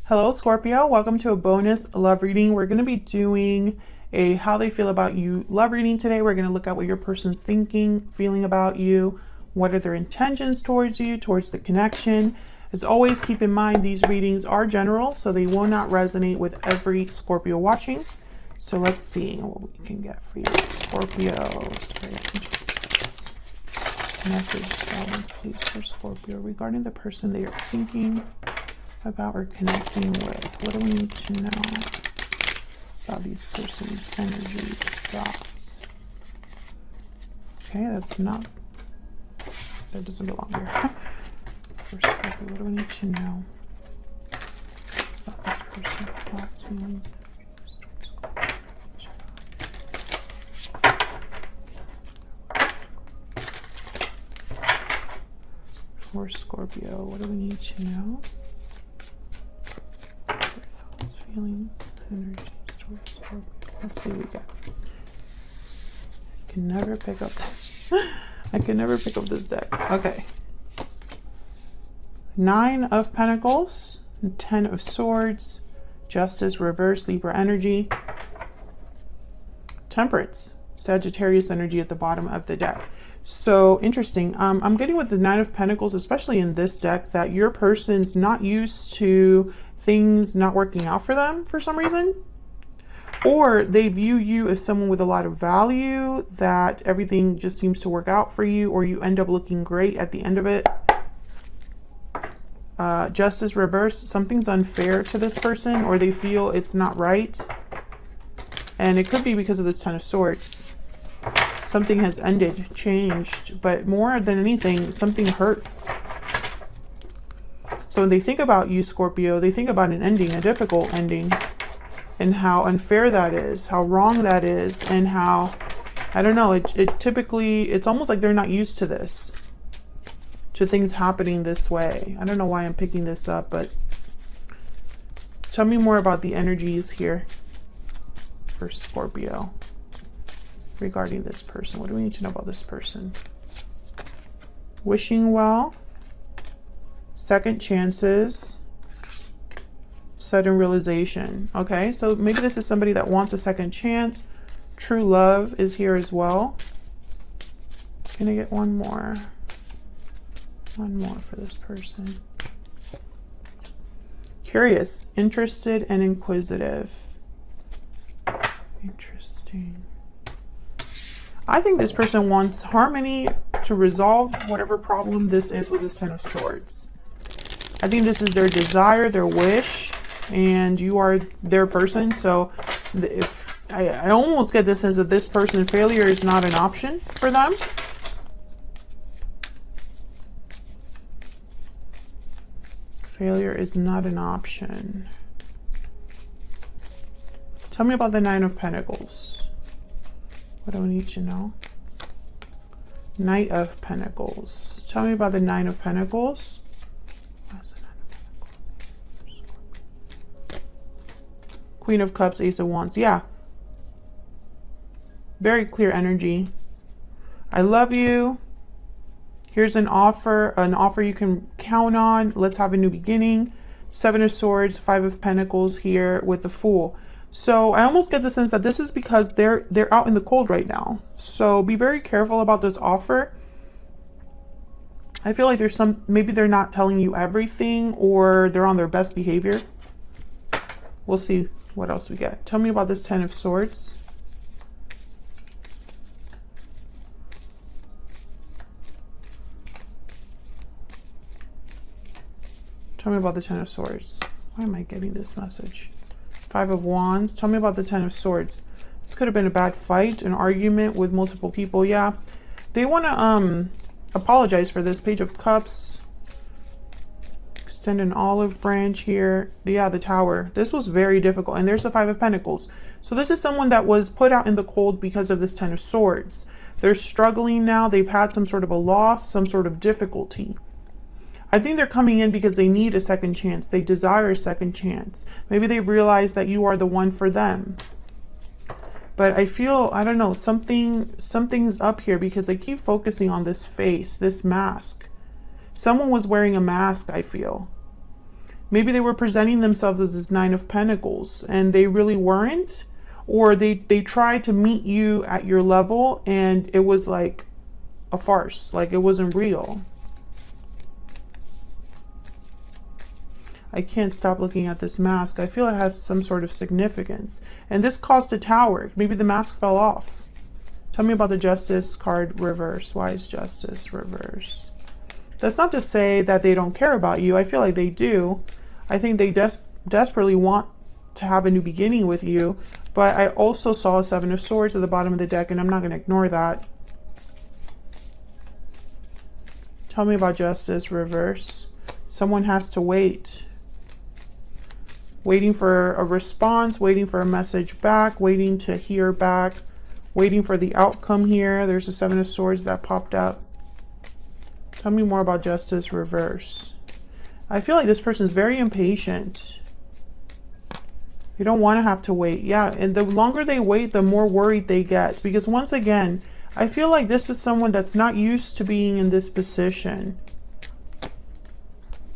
Hello, Scorpio. Welcome to a bonus love reading. We're going to be doing a how they feel about you love reading today. We're going to look at what your person's thinking, feeling about you, what are their intentions towards you, towards the connection. As always, keep in mind these readings are general, so they will not resonate with every Scorpio watching. So let's see what we can get for you, Scorpio. Message guidance, please, for Scorpio regarding the person they are thinking about or connecting with. What do we need to know about these person's energy, thoughts? Okay, that doesn't belong here. For Scorpio, what do we need to know about this person's thoughts, feelings? For Scorpio, what do we need to know? Their thoughts, feelings, energies towards Scorpio. Let's see what we got. I can never pick up this deck. Okay. 9 of Pentacles, 10 of Swords, Justice, reverse, Libra energy, Temperance, Sagittarius energy at the bottom of the deck. So interesting. I'm getting with the 9 of Pentacles, especially in this deck, that your person's not used to things not working out for them for some reason. Or they view you as someone with a lot of value, that everything just seems to work out for you, or you end up looking great at the end of it. Justice reverse, something's unfair to this person, or they feel it's not right. And it could be because of this 10 of Swords. Something has ended, changed, but more than anything, something hurt. So when they think about you, Scorpio, they think about an ending, a difficult ending, and how unfair that is, how wrong that is, and how, I don't know, it typically, it's almost like they're not used to this, to things happening this way. I don't know why I'm picking this up, but tell me more about the energies here for Scorpio regarding this person. What do we need to know about this person? Wishing well, second chances, sudden realization. Okay, so maybe this is somebody that wants a second chance. True love is here as well. Can I get one more? One more for this person. Curious, interested, and inquisitive. Interesting. I think this person wants harmony to resolve whatever problem this is with this 10 of Swords. I think this is their desire, their wish, and you are their person. So if I almost get this sense that this person, failure is not an option for them. Failure is not an option. Tell me about the 9 of Pentacles. What do I need to know? Knight of Pentacles. Tell me about the 9 of Pentacles. What's the 9 of Pentacles? Queen of Cups, Ace of Wands. Yeah. Very clear energy. I love you. Here's an offer you can count on. Let's have a new beginning. 7 of Swords, 5 of Pentacles here with the Fool. So I almost get the sense that this is because they're out in the cold right now. So be very careful about this offer. I feel like there's maybe they're not telling you everything, or they're on their best behavior. We'll see what else we get. Tell me about this 10 of Swords. Tell me about the 10 of Swords. Why am I getting this message? 5 of Wands. Tell me about the 10 of Swords. This could have been a bad fight, an argument with multiple people. Yeah. They want to apologize for this. Page of Cups. Extend an olive branch here. Yeah, the Tower. This was very difficult. And there's the 5 of Pentacles. So this is someone that was put out in the cold because of this 10 of Swords. They're struggling now. They've had some sort of a loss, some sort of difficulty. I think they're coming in because they need a second chance. They desire a second chance. Maybe they've realized that you are the one for them. But I feel, I don't know, something's up here because they keep focusing on this face, this mask. Someone was wearing a mask, I feel. Maybe they were presenting themselves as this Nine of Pentacles and they really weren't, or they tried to meet you at your level and it was like a farce, like it wasn't real. I can't stop looking at this mask. I feel it has some sort of significance. And this caused a tower. Maybe the mask fell off. Tell me about the Justice card reverse. Why is Justice reverse? That's not to say that they don't care about you. I feel like they do. I think they desperately want to have a new beginning with you. But I also saw a Seven of Swords at the bottom of the deck, and I'm not going to ignore that. Tell me about Justice reverse. Someone has to wait. Waiting for a response, waiting for a message back, waiting to hear back, waiting for the outcome here. There's a Seven of Swords that popped up. Tell me more about Justice reverse. I feel like this person is very impatient. You don't want to have to wait. Yeah, and the longer they wait, the more worried they get. Because once again, I feel like this is someone that's not used to being in this position.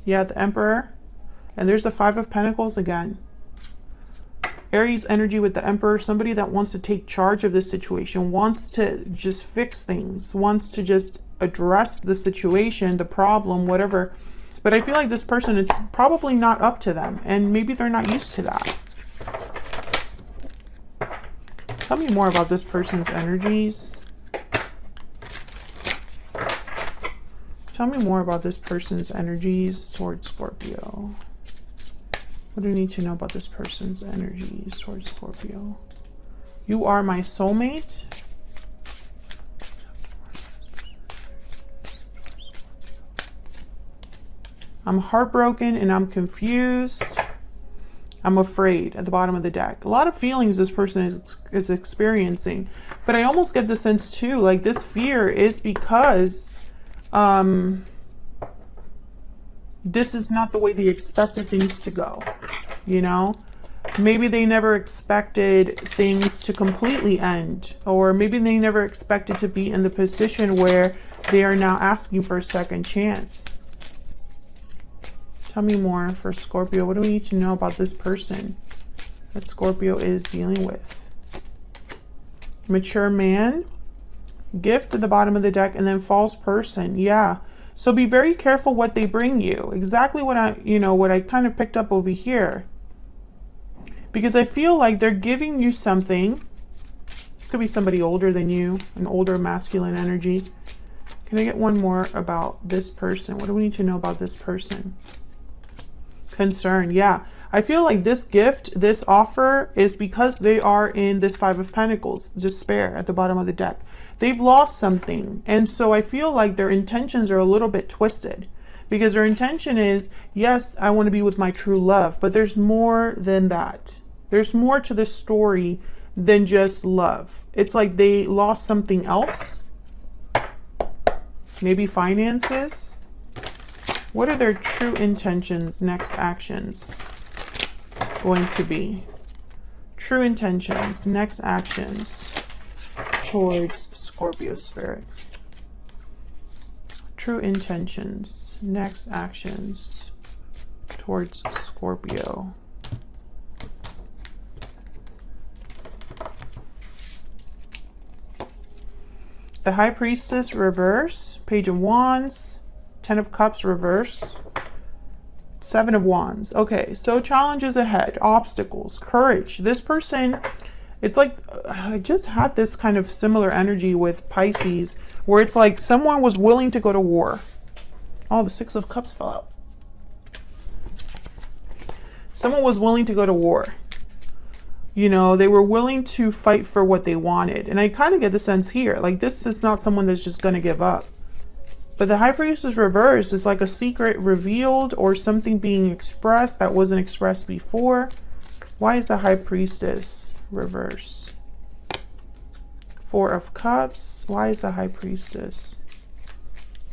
Yeah, the Emperor. And there's the Five of Pentacles again. Aries energy with the Emperor. Somebody that wants to take charge of this situation. Wants to just fix things. Wants to just address the situation, the problem, whatever. But I feel like this person, it's probably not up to them. And maybe they're not used to that. Tell me more about this person's energies. Tell me more about this person's energies towards Scorpio. What do you need to know about this person's energies towards Scorpio? You are my soulmate. I'm heartbroken and I'm confused. I'm afraid at the bottom of the deck. A lot of feelings this person is experiencing. But I almost get the sense too, like this fear is because this is not the way they expected things to go, you know? Maybe they never expected things to completely end, or maybe they never expected to be in the position where they are now asking for a second chance. Tell me more for Scorpio. What do we need to know about this person that Scorpio is dealing with? Mature man, gift at the bottom of the deck, and then false person. Yeah. So be very careful what they bring you. Exactly what I kind of picked up over here. Because I feel like they're giving you something. This could be somebody older than you, an older masculine energy. Can I get one more about this person? What do we need to know about this person? Concern, yeah. I feel like this gift, this offer is because they are in this Five of Pentacles, despair at the bottom of the deck. They've lost something. And so I feel like their intentions are a little bit twisted because their intention is, yes, I want to be with my true love, but there's more than that. There's more to this story than just love. It's like they lost something else. Maybe finances. What are their true intentions, next actions going to be? True intentions, next actions towards Scorpio spirit. True intentions, next actions towards Scorpio. The High Priestess reverse, Page of Wands, Ten of Cups reverse, Seven of Wands. Okay, so challenges ahead, obstacles, courage. This person, it's like, I just had this kind of similar energy with Pisces, where it's like someone was willing to go to war. Oh, the Six of Cups fell out. Someone was willing to go to war. You know, they were willing to fight for what they wanted. And I kind of get the sense here, like this is not someone that's just going to give up. But the High Priestess reverse is like a secret revealed or something being expressed that wasn't expressed before. Why is the High Priestess reverse? Four of Cups. Why is the High Priestess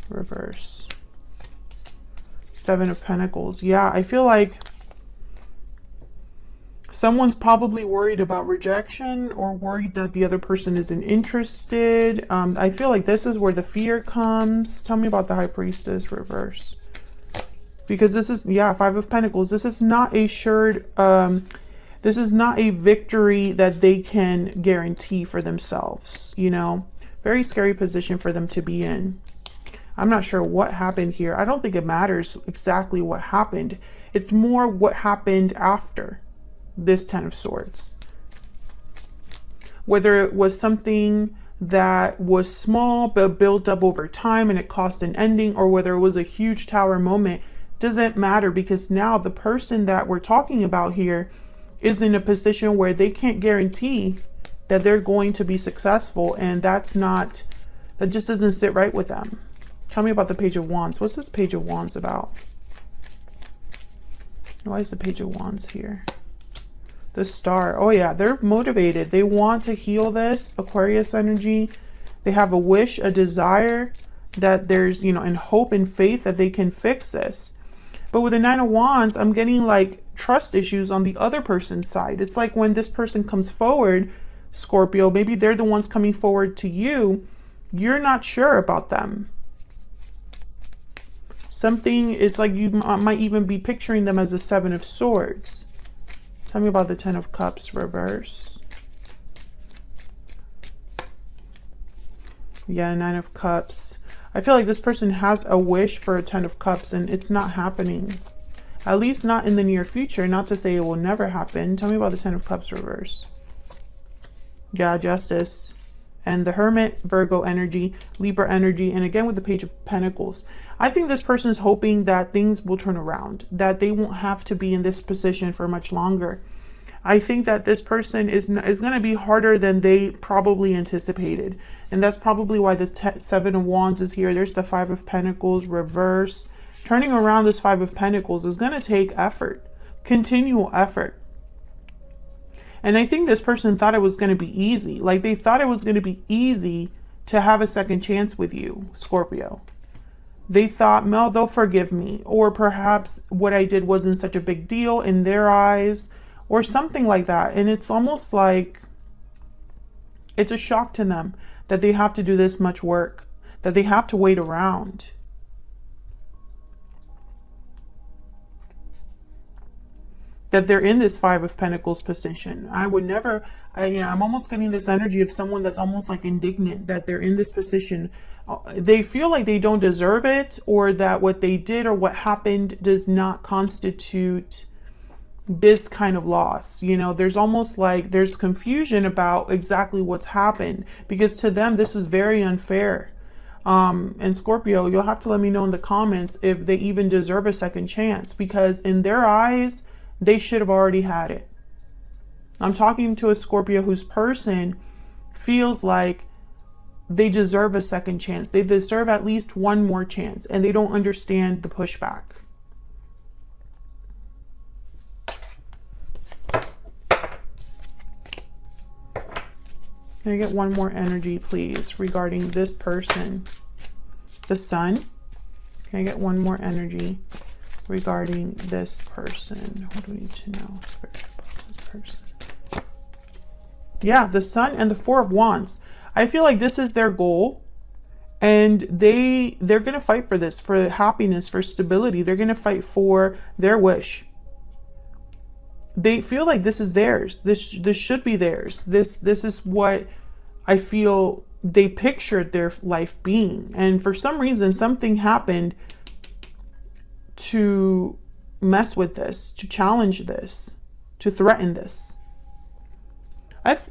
reverse? Seven of Pentacles. Yeah, I feel like someone's probably worried about rejection or worried that the other person isn't interested. I feel like this is where the fear comes. Tell me about the High Priestess reverse. Because this is, yeah, Five of Pentacles. This is not a assured, this is not a victory that they can guarantee for themselves, you know. Very scary position for them to be in. I'm not sure what happened here. I don't think it matters exactly what happened. It's more what happened after this Ten of Swords. Whether it was something that was small but built up over time and it caused an ending, or whether it was a huge tower moment, doesn't matter, because now the person that we're talking about here is in a position where they can't guarantee that they're going to be successful, and that just doesn't sit right with them. Tell me about the Page of Wands. What's this Page of Wands about? Why is the Page of Wands here? The Star. Oh yeah, they're motivated. They want to heal this Aquarius energy. They have a wish, a desire that there's, you know, and hope and faith that they can fix this. But with the Nine of Wands, I'm getting like trust issues on the other person's side. It's like when this person comes forward, Scorpio, maybe they're the ones coming forward to you. You're not sure about them. Something is like you might even be picturing them as a Seven of Swords. Tell me about the Ten of Cups reverse. Yeah, Nine of Cups. I feel like this person has a wish for a Ten of Cups and it's not happening. At least not in the near future. Not to say it will never happen. Tell me about the Ten of Cups reverse. Yeah, Justice. And the Hermit, Virgo energy, Libra energy, and again with the Page of Pentacles. I think this person is hoping that things will turn around, that they won't have to be in this position for much longer. I think that this person is going to be harder than they probably anticipated. And that's probably why this Seven of Wands is here. There's the Five of Pentacles reverse. Turning around this Five of Pentacles is going to take effort, continual effort. And I think this person thought it was going to be easy. Like they thought it was going to be easy to have a second chance with you, Scorpio. They thought, no, they'll forgive me. Or perhaps what I did wasn't such a big deal in their eyes, or something like that. And it's almost like it's a shock to them that they have to do this much work, that they have to wait around. That they're in this Five of Pentacles position. I would never, I'm almost getting this energy of someone that's almost like indignant that they're in this position. They feel like they don't deserve it, or that what they did or what happened does not constitute this kind of loss. You know, there's almost like there's confusion about exactly what's happened, because to them this is very unfair. And Scorpio, you'll have to let me know in the comments if they even deserve a second chance, because in their eyes, they should have already had it. I'm talking to a Scorpio whose person feels like they deserve a second chance. They deserve at least one more chance, and they don't understand the pushback. Can I get one more energy, please, regarding this person? The Sun. Can I get one more energy regarding this person? What do we need to know? Spirit about this person. Yeah, the Sun and the Four of Wands. I feel like this is their goal, and they're going to fight for this, for happiness, for stability. They're going to fight for their wish. They feel like this is theirs. This should be theirs. This is what I feel they pictured their life being. And for some reason, something happened to mess with this, to challenge this, to threaten this.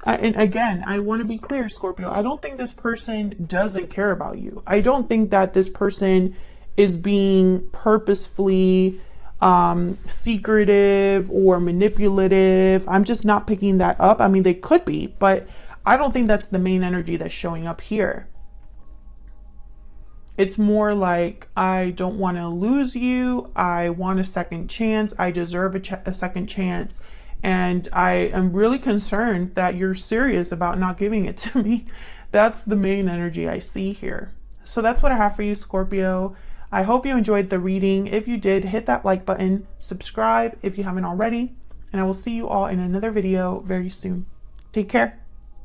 And again, I want to be clear, Scorpio. I don't think this person doesn't care about you. I don't think that this person is being purposefully secretive or manipulative. I'm just not picking that up. I mean, they could be, but I don't think that's the main energy that's showing up here. It's more like, I don't want to lose you. I want a second chance. I deserve a second chance. And I am really concerned that you're serious about not giving it to me. That's the main energy I see here. So that's what I have for you, Scorpio. I hope you enjoyed the reading. If you did, hit that like button, subscribe if you haven't already, and I will see you all in another video very soon. Take care.